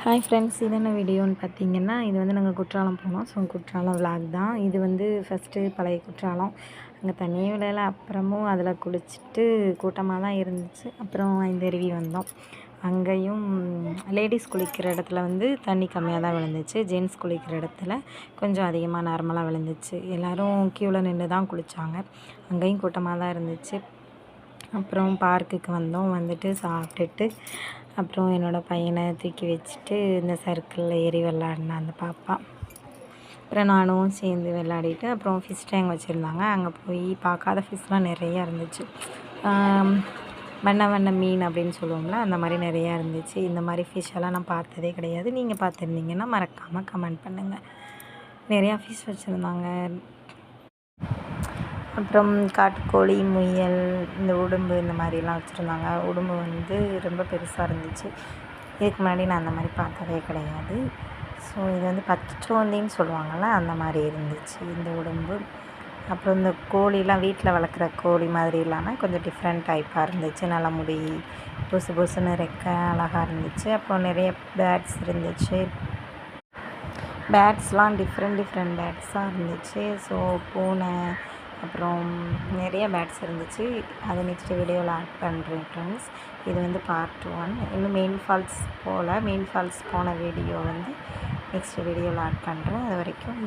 Hi friends, இது என்ன வீடியோன்னு பார்த்தீங்கன்னா, இது வந்து நாங்கள் குற்றாலம் போனோம். ஸோ குற்றாலம் விளாக் தான் இது. வந்து ஃபஸ்ட்டு பழைய குற்றாலம், அங்கே தண்ணியே விளையல. அப்புறமும் அதில் குளிச்சுட்டு கூட்டமாக தான் இருந்துச்சு. அப்புறம் ஐந்தருவி வந்தோம். அங்கேயும் லேடிஸ் குளிக்கிற இடத்துல வந்து தண்ணி கம்மியாக தான் விழுந்துச்சு. ஜென்ட்ஸ் குளிக்கிற இடத்துல கொஞ்சம் அதிகமாக நார்மலாக விழுந்துச்சு. எல்லோரும் க்யூவில் நின்று தான் குளித்தாங்க. அங்கேயும் கூட்டமாக தான் இருந்துச்சு. அப்புறம் பார்க்குக்கு வந்தோம். வந்துட்டு சாப்பிட்டுட்டு அப்புறம் என்னோடய பையனை தூக்கி வச்சுட்டு இந்த சர்க்கிளில் ஏறி விளாட்னேன் அந்த பாப்பா. அப்புறம் நானும் சேர்ந்து விளையாடிட்டு அப்புறம் ஃபிஷ் டேங்க் வச்சுருந்தாங்க. அங்கே போய் பார்க்காத ஃபிஷ்லாம் நிறையா இருந்துச்சு. வண்ண வண்ண மீன் அப்படின்னு சொல்லுவோம்ல, அந்த மாதிரி நிறையா இருந்துச்சு. இந்த மாதிரி ஃபிஷ்ஷெல்லாம் நான் பார்த்ததே கிடையாது. நீங்கள் பார்த்துருந்தீங்கன்னா மறக்காமல் கமெண்ட் பண்ணுங்கள். நிறையா ஃபிஷ் வச்சுருந்தாங்க. அப்புறம் காட்டுக்கோழி, முயல், இந்த உடும்பு இந்த மாதிரிலாம் வச்சுருந்தாங்க. உடும்பு வந்து ரொம்ப பெருசாக இருந்துச்சு. இதுக்கு முன்னாடி நான் அந்த மாதிரி பார்த்ததே கிடையாது. ஸோ இது வந்து பச்சோந்தின்னு சொல்லுவாங்கள்ல, அந்த மாதிரி இருந்துச்சு இந்த உடும்பு. அப்புறம் இந்த கோழிலாம் வீட்டில் வளர்க்குற கோழி மாதிரி இல்லாமல் கொஞ்சம் டிஃப்ரெண்ட் டைப்பாக இருந்துச்சு. நல்லா முடி புசு புசுன்னு ரெக்க அழகாக இருந்துச்சு. அப்புறம் நிறைய பேர்ட்ஸ் இருந்துச்சு. பேர்ட்ஸ்லாம் டிஃப்ரெண்ட் பேர்ட்ஸாக இருந்துச்சு. ஸோ பூனை, அப்புறம் நிறைய பேர்ட்ஸ் இருந்துச்சு. அதை நெக்ஸ்ட் வீடியோவில் ஆட் பண்ணுறேன் ஃப்ரெண்ட்ஸ். இது வந்து பார்ட் 1. இன்னும் மெயின் ஃபால்ஸ் போன வீடியோ வந்து நெக்ஸ்ட் வீடியோவில் ஆட் பண்ணுறேன். அது வரைக்கும்